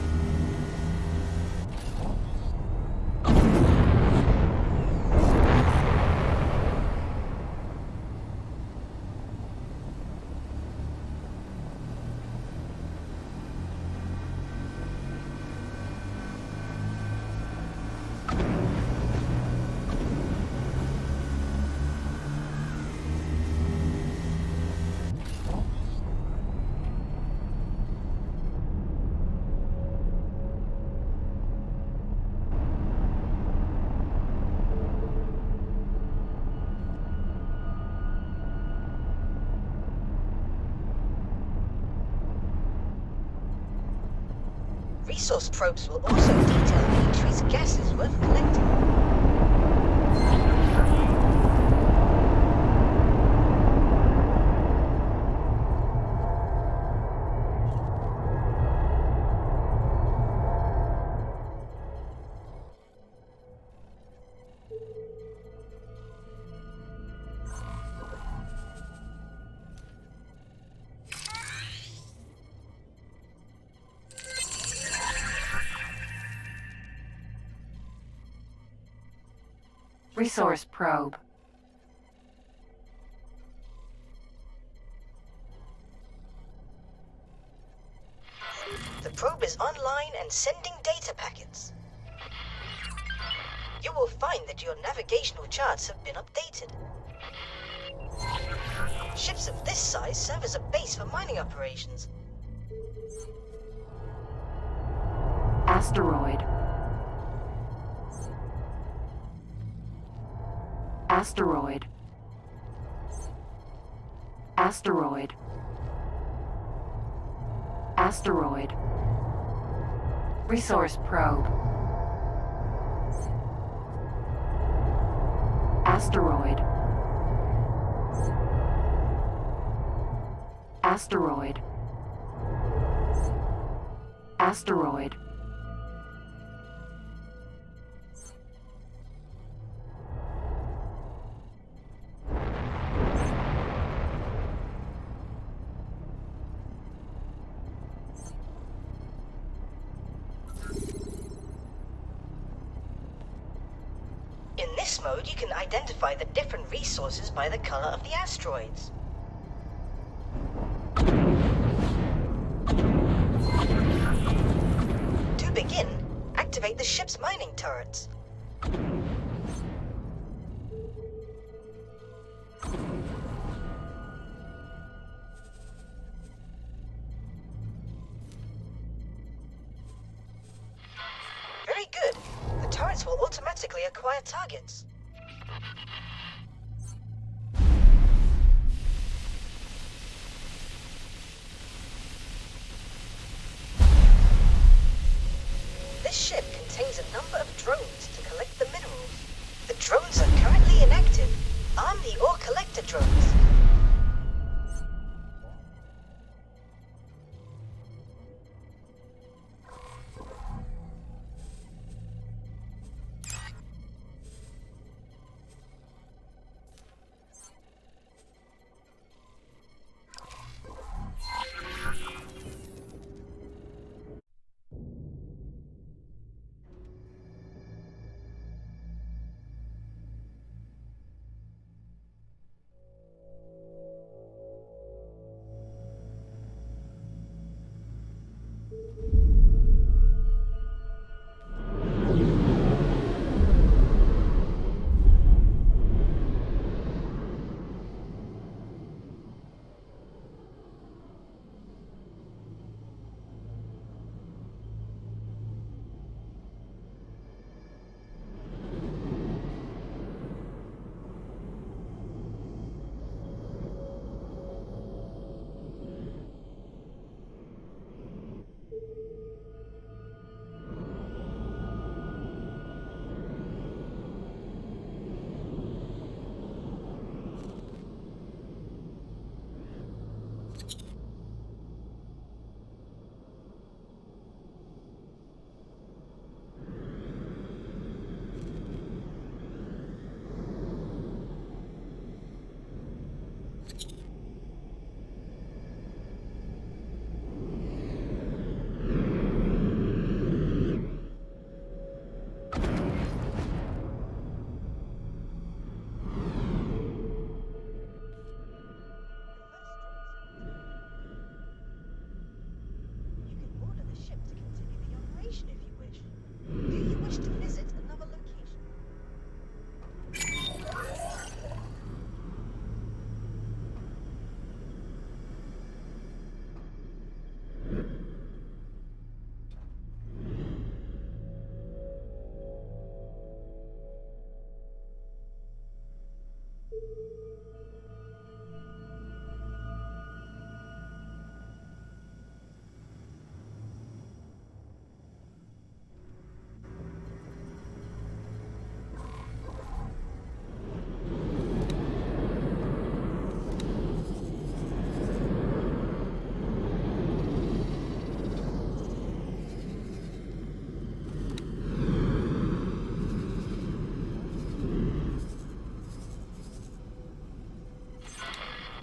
Resource probes will also detail the trace gases worth collecting. Resource probe. The probe is online and sending data packets. You will find that your navigational charts have been updated. Ships of this size serve as a base for mining operations. Asteroid. Asteroid. Asteroid. Asteroid. Resource probe. Asteroid. Asteroid. Asteroid. In this mode, you can identify the different resources by the color of the asteroids. To begin, activate the ship's mining turrets. Very good. The turrets will automatically acquire targets. This ship contains a number of drones to collect the minerals. The drones are currently inactive. Arm the ore collector drones.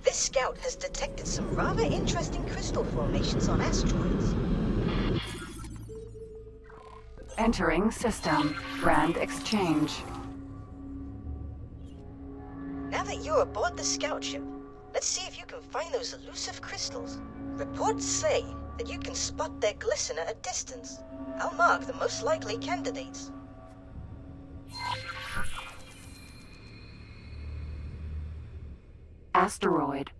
This scout has detected some rather interesting crystal formations on asteroids. Entering system. Brand exchange. Now that you're aboard the scout ship, let's see if you can find those elusive crystals. Reports say that you can spot their glisten at a distance. I'll mark the most likely candidates. Asteroid.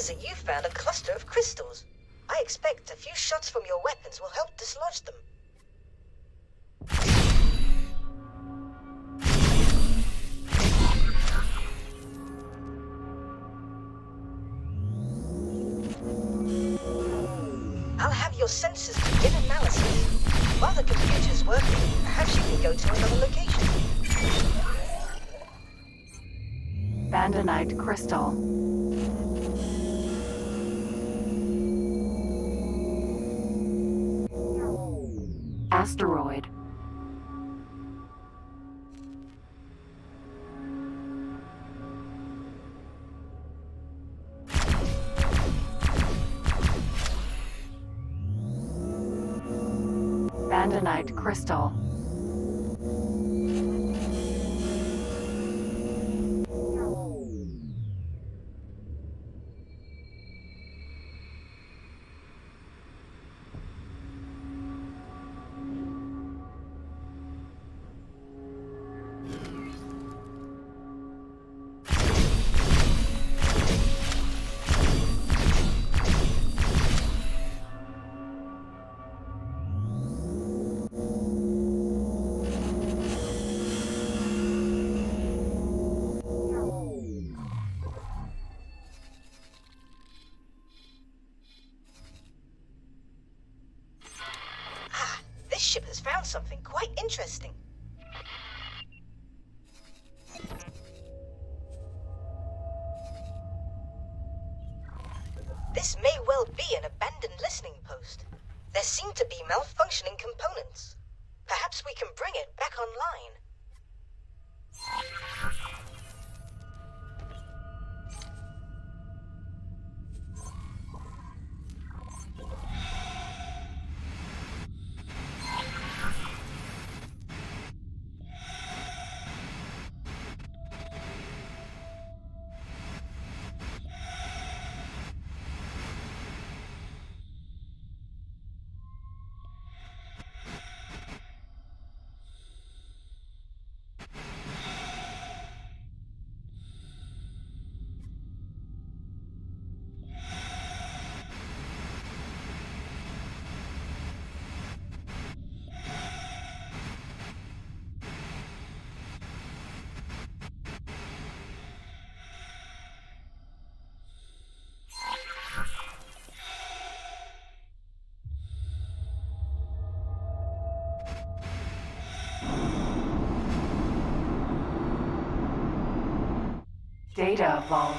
says that you found a cluster of crystals. I expect a few shots from your weapons will help dislodge them. I'll have your sensors begin analysis. While the computer's working, perhaps you can go to another location. Bandonite crystal. Asteroid. Bandonite crystal. This ship has found something quite interesting. This may well be an abandoned listening post. There seem to be malfunctioning components. Perhaps we can bring it back online. Data vault.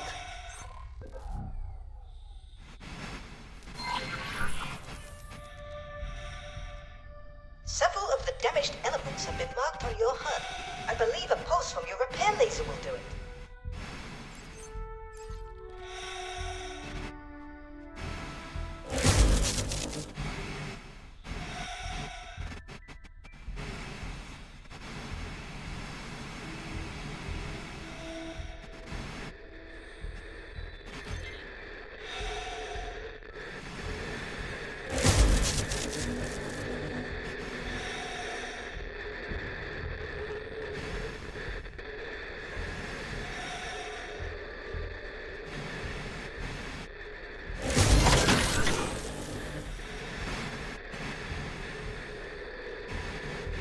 Several of the damaged elements have been marked on your HUD. I believe a pulse from your repair laser will do it.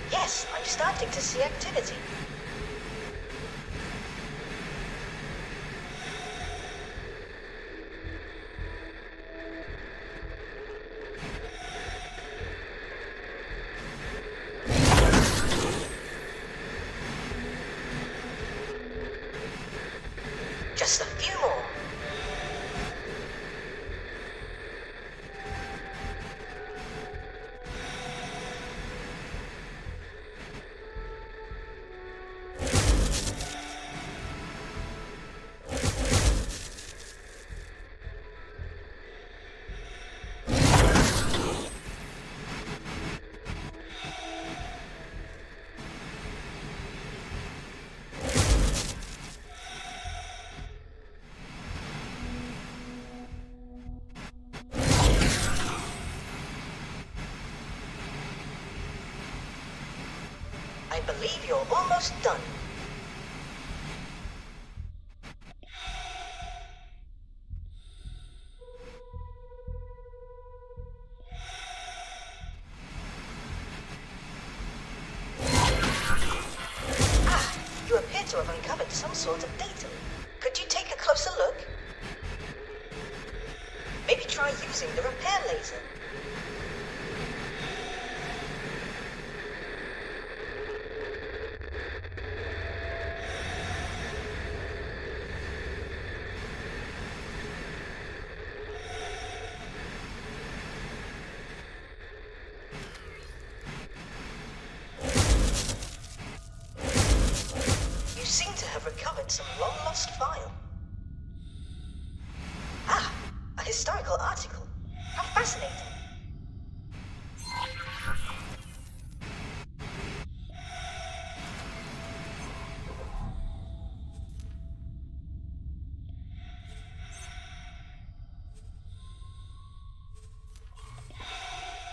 Yes, I'm starting to see activity. Just a few more. I believe you're almost done. to have uncovered some sort of data. Could you take a closer look? Maybe try using the repair laser. You seem to have recovered some long-lost file. Ah, a historical article. How fascinating.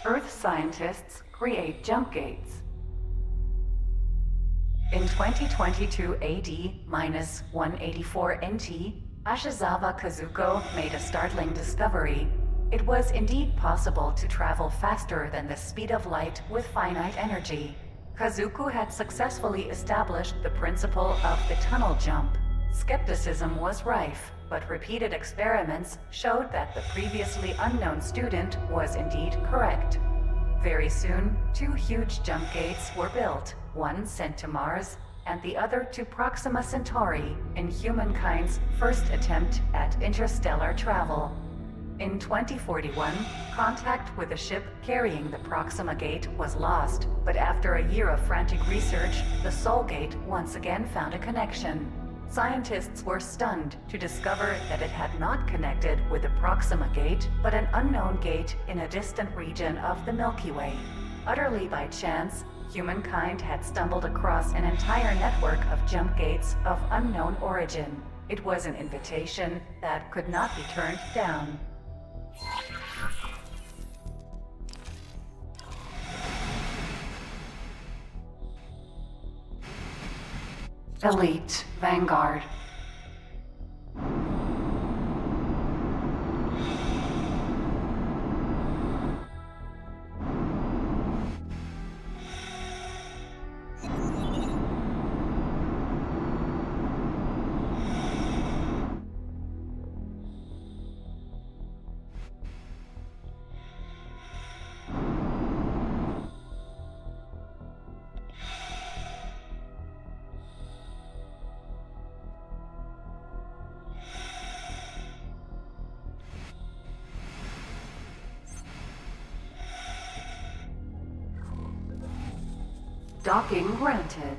Earth scientists create jump gates. In 2022 AD-184 NT, Ashizawa Kazuko made a startling discovery. It was indeed possible to travel faster than the speed of light with finite energy. Kazuko had successfully established the principle of the tunnel jump. Skepticism was rife, but repeated experiments showed that the previously unknown student was indeed correct. Very soon, 2 huge jump gates were built, one sent to Mars and the other to Proxima Centauri in humankind's first attempt at interstellar travel. In 2041, contact with a ship carrying the Proxima Gate was lost, but after a year of frantic research, the Sol Gate once again found a connection. Scientists were stunned to discover that it had not connected with the Proxima Gate, but an unknown gate in a distant region of the Milky Way. Utterly by chance, humankind had stumbled across an entire network of jump gates of unknown origin. It was an invitation that could not be turned down. Elite Vanguard. Docking granted.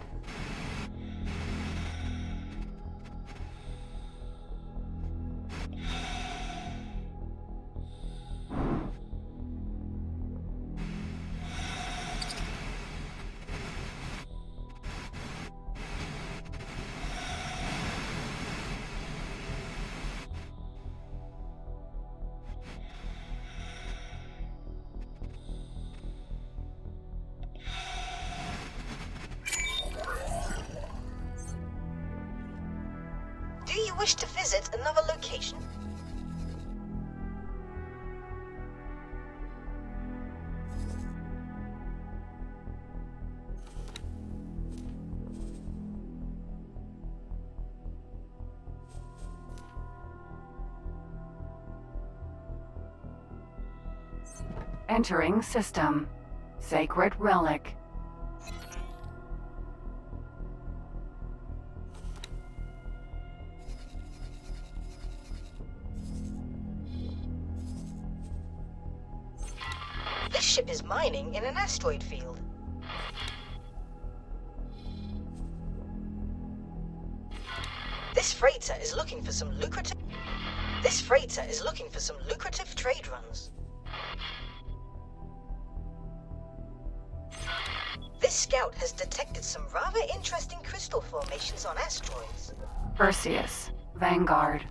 Do you wish to visit another location? Entering system. Sacred relic. This ship is mining in an asteroid field. This freighter is looking for some lucrative trade runs. This scout has detected some rather interesting crystal formations on asteroids. Perseus, Vanguard.